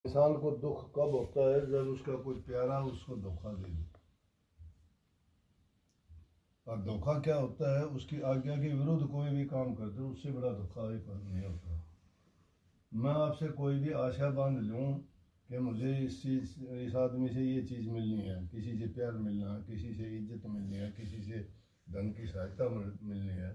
इंसान को दुख कब होता है? जब उसका कोई प्यारा उसको धोखा दे दे। और धोखा क्या होता है? उसकी आज्ञा के विरुद्ध कोई भी काम करते, उससे बड़ा धोखा ही पर नहीं होता। मैं आपसे कोई भी आशा बांध लूँ कि मुझे इस आदमी से ये चीज़ मिलनी है, किसी से प्यार मिलना है, किसी से इज्जत मिलनी है, किसी से धन की सहायता मिलनी है।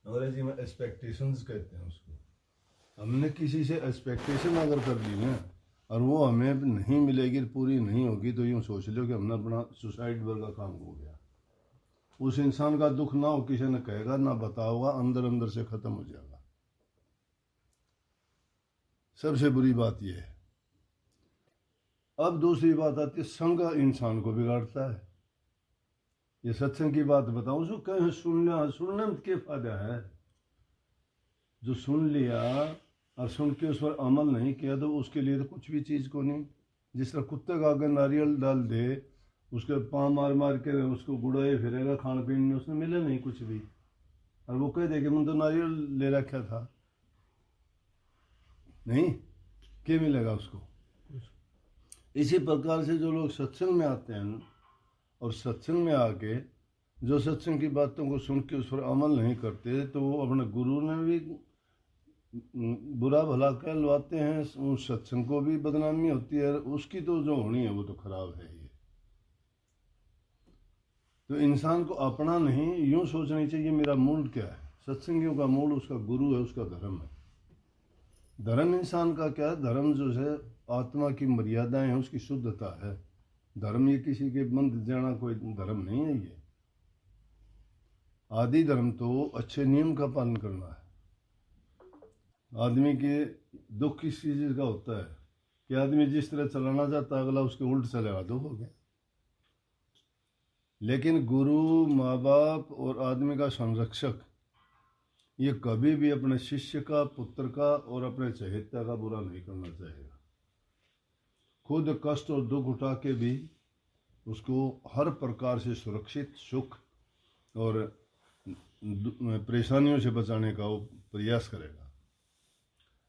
अंग्रेजी में एक्सपेक्टेशंस कहते हैं उसको। हमने किसी से एक्सपेक्टेशन अगर कर ली ना और वो हमें नहीं मिलेगी, पूरी नहीं होगी, तो यूँ सोच लो कि हमने अपना सुसाइड वर्गा काम हो गया। उस इंसान का दुख ना हो, किसी ने कहेगा ना बताओगा, अंदर अंदर से खत्म हो जाएगा। सबसे बुरी बात यह है। अब दूसरी बात आती है, संग इंसान को बिगाड़ता है। ये सत्संग की बात बताऊं, उसको कहीं सुनने में क्या फायदा है? जो सुन लिया और सुन के उस पर अमल नहीं किया तो उसके लिए तो कुछ भी चीज़ को नहीं। जिस तरह कुत्ते का अगर नारियल डाल दे, उसके पाँव मार मार के उसको गुड़ाए फिरेगा, खान पीने में उसने मिले नहीं कुछ भी, और वो कह दे कि मैंने तो नारियल ले रखा था, नहीं क्या मिलेगा उसको? इसी प्रकार से जो लोग सत्संग में आते हैं और सत्संग में आके जो सत्संग की बातों को सुन के उस पर अमल नहीं करते, तो वो अपने गुरु ने भी बुरा भला कहलवाते हैं, उस सत्संग को भी बदनामी होती है, उसकी तो जो होनी है वो तो खराब है ही। तो इंसान को अपना नहीं यूं सोचनी चाहिए मेरा मूल क्या है। सत्संगियों का मूल उसका गुरु है, उसका धर्म है। धर्म इंसान का क्या है? धर्म जो है आत्मा की मर्यादाएं हैं, उसकी शुद्धता है। धर्म ये किसी के बंद जाना कोई धर्म नहीं है। ये आदि धर्म तो अच्छे नियम का पालन करना है। आदमी के दुख किस चीज़ का होता है कि आदमी जिस तरह चलाना चाहता है अगला उसके उल्ट चलेगा, दुख हो गया। लेकिन गुरु, माँ बाप और आदमी का संरक्षक ये कभी भी अपने शिष्य का, पुत्र का और अपने चहेता का बुरा नहीं करना चाहेगा। खुद कष्ट और दुख उठा के भी उसको हर प्रकार से सुरक्षित, सुख और परेशानियों से बचाने का वो प्रयास करेगा।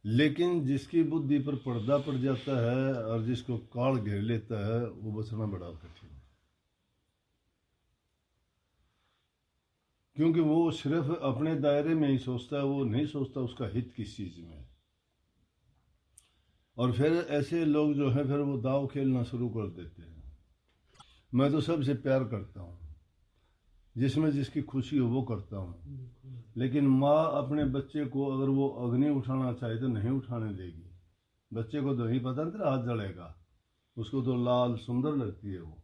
लेकिन जिसकी बुद्धि पर पर्दा पड़ जाता है और जिसको काल घेर लेता है, वो बचना बड़ा कठिन है। क्योंकि वो सिर्फ अपने दायरे में ही सोचता है, वो नहीं सोचता उसका हित किस चीज़ में है। और फिर ऐसे लोग जो हैं फिर वो दाव खेलना शुरू कर देते हैं। मैं तो सबसे प्यार करता हूँ, जिसमें जिसकी खुशी हो वो करता हूँ, लेकिन माँ अपने बच्चे को अगर वो अग्नि उठाना चाहे तो नहीं उठाने देगी। बच्चे को तो नहीं पता तेरा हाथ जलेगा, उसको तो लाल सुंदर लगती है वो,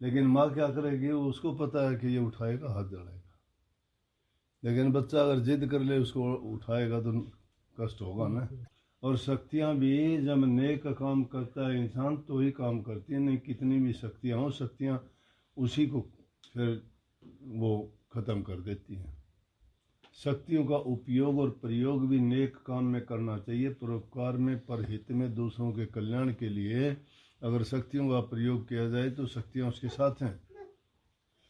लेकिन माँ क्या करेगी? उसको पता है कि ये उठाएगा हाथ जलेगा। लेकिन बच्चा अगर जिद कर ले उसको उठाएगा तो कष्ट होगा ना। और शक्तियाँ भी जब नेक काम करता है इंसान तो ही काम करती है, नहीं कितनी भी शक्तियाँ हो, शक्तियाँ उसी को फिर वो ख़त्म कर देती हैं। शक्तियों का उपयोग और प्रयोग भी नेक काम में करना चाहिए, परोपकार में, परहित में, दूसरों के कल्याण के लिए अगर शक्तियों का प्रयोग किया जाए तो शक्तियाँ उसके साथ हैं।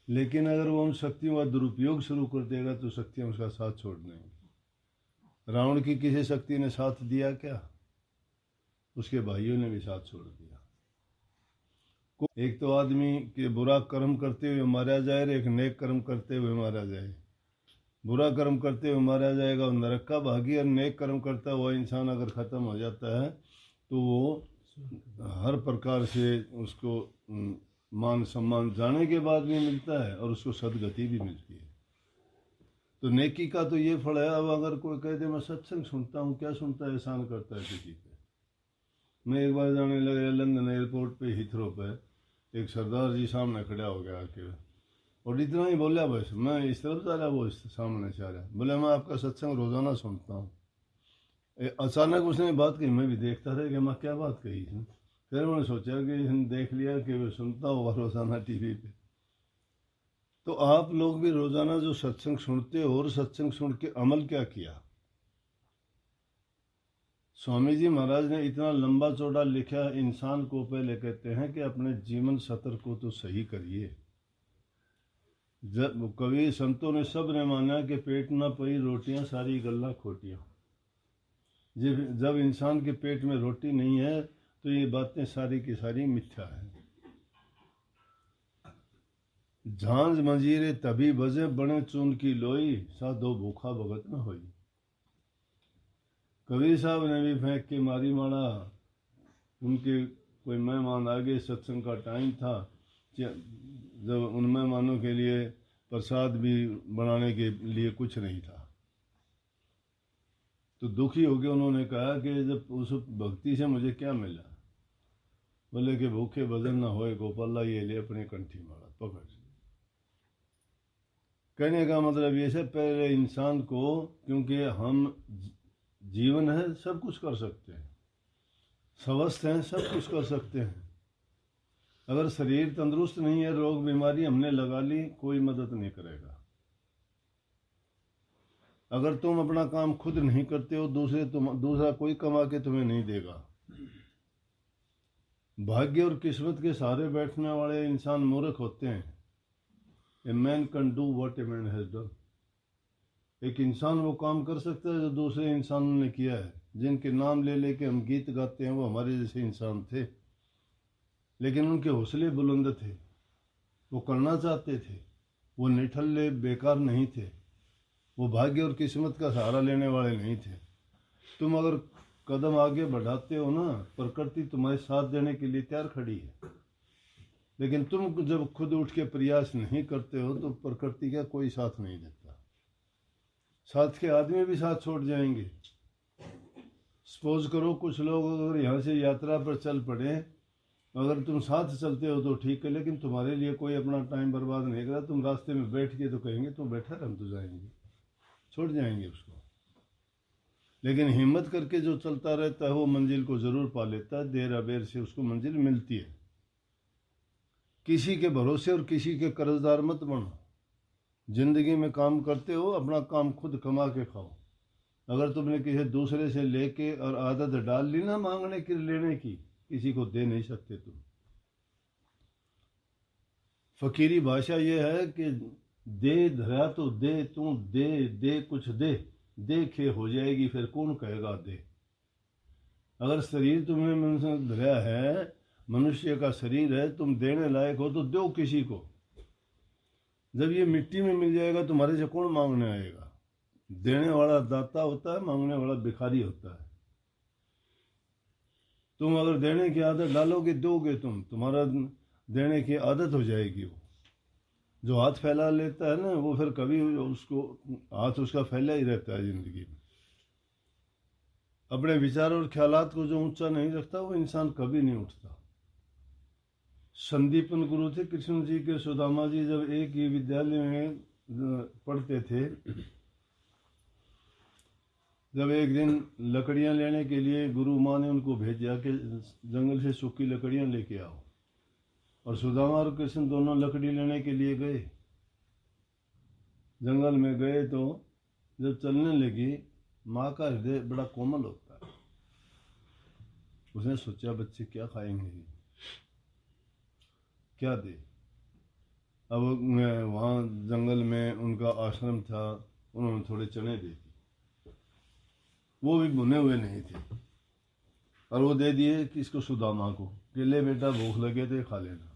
लेकिन अगर वो उन शक्तियों का दुरुपयोग शुरू कर देगा तो शक्तियाँ उसका साथ छोड़ देंगी। रावण की किसी शक्ति ने साथ दिया क्या? उसके भाइयों ने भी साथ छोड़ दिया। एक तो आदमी के बुरा कर्म करते हुए मारा जाए, एक नेक कर्म करते हुए मारा जाए। बुरा कर्म करते हुए मारा जाएगा वो नरक का भागी, और नेक कर्म करता हुआ इंसान अगर ख़त्म हो जाता है तो वो हर प्रकार से उसको मान सम्मान जाने के बाद भी मिलता है और उसको सदगति भी मिलती है। तो नेकी का तो ये फल है। अब अगर कोई कह दे मैं सत्संग सुनता हूँ, क्या सुनता है? एहसान करता है किसी पे। मैं एक बार जाने लगे लंदन एयरपोर्ट पे, हिथरो पे, एक सरदार जी सामने खड़ा हो गया आके, और इतना ही बोला बस। मैं इस तरफ जा रहा, वो इस सामने से आ रहा। बोले मैं आपका सत्संग रोज़ाना सुनता हूँ। अचानक उसने बात कही, मैं भी देखता रह गया, मैं क्या बात कही इसने। फिर मैंने सोचा कि इसने देख लिया कि मैं सुनता हूँ रोज़ाना टीवी पे। तो आप लोग भी रोज़ाना जो सत्संग सुनते हो और सत्संग सुन के अमल क्या किया? स्वामी जी महाराज ने इतना लंबा चौड़ा लिखा, इंसान को पहले कहते हैं कि अपने जीवन सत्र को तो सही करिए। जब कवि संतों ने सब ने माना कि पेट ना पई रोटियां सारी गल्ला खोटियां। जब इंसान के पेट में रोटी नहीं है तो ये बातें सारी की सारी मिथ्या है। झांझ मंजीरे तभी बजे, बने चून की लोई, साधो भूखा भगत न होई। कबीर साहब ने भी फेंक के मारी माड़ा। उनके कोई मेहमान आ गए, सत्संग का टाइम था, जब उन मेहमानों के लिए प्रसाद भी बनाने के लिए कुछ नहीं था, तो दुखी होकर उन्होंने कहा कि जब उस भक्ति से मुझे क्या मिला। बोले कि भूखे भजन न होए गोपाला, ये ले अपनी कंठी मारा पकड़। कहने का मतलब ये है, पहले इंसान को, क्योंकि हम जीवन है सब कुछ कर सकते हैं, स्वस्थ हैं सब कुछ कर सकते हैं। अगर शरीर तंदुरुस्त नहीं है, रोग बीमारी हमने लगा ली, कोई मदद नहीं करेगा। अगर तुम अपना काम खुद नहीं करते हो, दूसरा कोई कमा के तुम्हें नहीं देगा। भाग्य और किस्मत के सहारे बैठने वाले इंसान मूर्ख होते हैं। A man can do what a man has done. एक इंसान वो काम कर सकता है जो दूसरे इंसानों ने किया है। जिनके नाम ले लेके हम गीत गाते हैं वो हमारे जैसे इंसान थे, लेकिन उनके हौसले बुलंद थे, वो करना चाहते थे, वो निठल्ले बेकार नहीं थे, वो भाग्य और किस्मत का सहारा लेने वाले नहीं थे। तुम अगर कदम आगे बढ़ाते हो ना, प्रकृति तुम्हारे साथ देने के लिए तैयार खड़ी है। लेकिन तुम जब खुद उठ के प्रयास नहीं करते हो तो प्रकृति का कोई साथ नहीं देता। साथ के आदमी भी साथ छोड़ जाएंगे। सपोज करो कुछ लोग अगर यहाँ से यात्रा पर चल पड़े, अगर तुम साथ चलते हो तो ठीक है, लेकिन तुम्हारे लिए कोई अपना टाइम बर्बाद नहीं करा, तुम रास्ते में बैठ के तो कहेंगे तो बैठा हम तो जाएंगे, छोड़ जाएंगे उसको। लेकिन हिम्मत करके जो चलता रहता है वो मंजिल को जरूर पा लेता है, देर अबेर से उसको मंजिल मिलती है। किसी के भरोसे और किसी के कर्जदार मत बनो। जिंदगी में काम करते हो, अपना काम खुद कमा के खाओ। अगर तुमने किसी दूसरे से लेके और आदत डाल ली ना मांगने की लेने की, किसी को दे नहीं सकते तुम। फकीरी भाषा यह है कि दे धरा तो दे, तू दे दे कुछ दे, देखे हो जाएगी फिर कौन कहेगा दे। अगर शरीर तुम्हें मनुष्य धरा है, मनुष्य का शरीर है, तुम देने लायक हो तो दो किसी को। जब ये मिट्टी में मिल जाएगा तुम्हारे से कौन मांगने आएगा। देने वाला दाता होता है, मांगने वाला भिखारी होता है। तुम अगर देने की आदत डालोगे, दोगे, तुम्हारा देने की आदत हो जाएगी। वो जो हाथ फैला लेता है ना, वो फिर कभी उसको हाथ उसका फैला ही रहता है जिंदगी में। अपने विचार और ख्यालात को जो ऊंचा नहीं रखता वो इंसान कभी नहीं उठता। संदीपन गुरु थे कृष्ण जी के। सुदामा जी जब एक ही विद्यालय में पढ़ते थे, जब एक दिन लकड़ियां लेने के लिए गुरु माँ ने उनको भेजा कि जंगल से सूखी लकड़ियां लेके आओ, और सुदामा और कृष्ण दोनों लकड़ी लेने के लिए गए। जंगल में गए तो जब चलने लगी, माँ का हृदय बड़ा कोमल होता है। उसने सोचा बच्चे क्या खाएंगे, क्या दे। अब वहाँ जंगल में उनका आश्रम था, उन्होंने थोड़े चने दे दिए, वो भी भुने हुए नहीं थे, और वो दे दिए किसको, सुदामा को, कि ले बेटा भूख लगे तो खा लेना।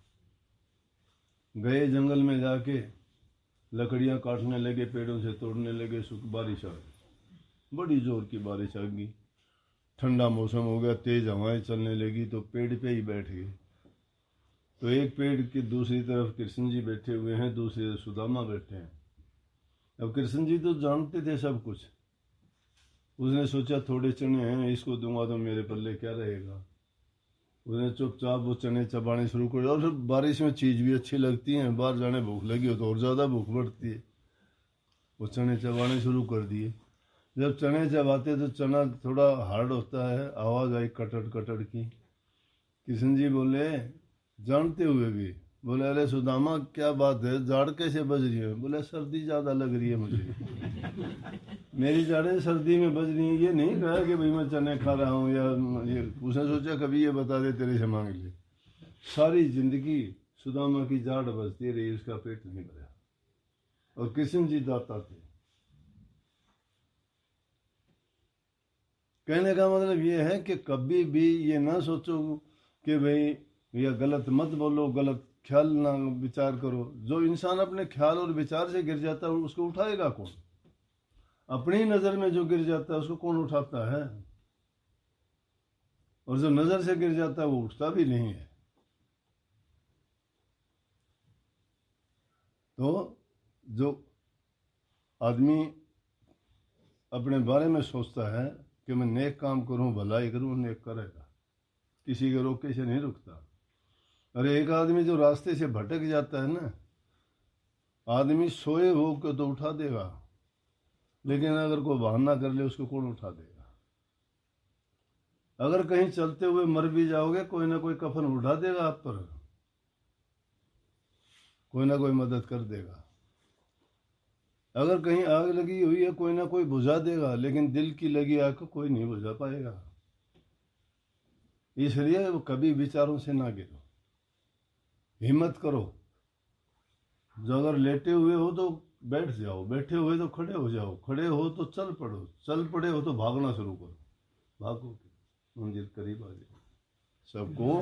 गए जंगल में जाके लकड़ियाँ काटने लगे, पेड़ों से तोड़ने लगे। बारिश आ गई, बड़ी जोर की बारिश आ गई। ठंडा मौसम हो गया, तेज हवाएं चलने लगी, तो पेड़ पे ही बैठ गए। तो एक पेड़ की दूसरी तरफ कृष्ण जी बैठे हुए हैं, दूसरी तरफ सुदामा बैठे हैं। अब कृष्ण जी तो जानते थे सब कुछ। उसने सोचा थोड़े चने हैं, इसको दूंगा तो मेरे पल्ले क्या रहेगा। उसने चुपचाप वो चने चबाने शुरू कर। और बारिश में चीज़ भी अच्छी लगती है, बाहर जाने भूख लगी हो तो और ज़्यादा भूख बढ़ती है। वो चने चबाने शुरू कर दिए। जब चने चबाते तो चना थोड़ा हार्ड होता है, आवाज़ आई कटड़ कटड़ की। कृष्ण जी बोले जानते हुए भी, बोले अरे सुदामा क्या बात है, जाड़ कैसे बज रही है। बोले सर्दी ज़्यादा लग रही है मुझे। मेरी जाड़ें सर्दी में बज रही है। ये नहीं कहा कि भाई मैं चने खा रहा हूँ, या ये उसने सोचा कभी ये बता दे तेरे से मांग ले। सारी जिंदगी सुदामा की जाड़ बजती रही, उसका पेट नहीं भरा। और कृष्ण जी दाता थे। कहने का मतलब ये है कि कभी भी ये ना सोचो कि भाई ये गलत मत बोलो, गलत ख्याल ना विचार करो। जो इंसान अपने ख्याल और विचार से गिर जाता है उसको उठाएगा कौन? अपनी नज़र में जो गिर जाता है उसको कौन उठाता है? और जो नज़र से गिर जाता है वो उठता भी नहीं है। तो जो आदमी अपने बारे में सोचता है कि मैं नेक काम करूं, भलाई करूं, नेक करेगा, किसी के रोके से नहीं रुकता। अरे एक आदमी जो रास्ते से भटक जाता है ना, आदमी सोए हो के तो उठा देगा, लेकिन अगर कोई बहाना कर ले उसको कौन उठा देगा? अगर कहीं चलते हुए मर भी जाओगे, कोई ना कोई कफन उठा देगा आप पर, कोई ना कोई मदद कर देगा। अगर कहीं आग लगी हुई है, कोई ना कोई बुझा देगा, लेकिन दिल की लगी आग को कोई नहीं बुझा पाएगा। इसलिए वो कभी विचारों से ना गिरो, हिम्मत करो। जो अगर लेटे हुए हो तो बैठ जाओ, बैठे हुए तो खड़े हो जाओ, खड़े हो तो चल पड़ो, चल पड़े हो तो भागना शुरू करो। भागो, मंदिर करीब आ जाए। सबको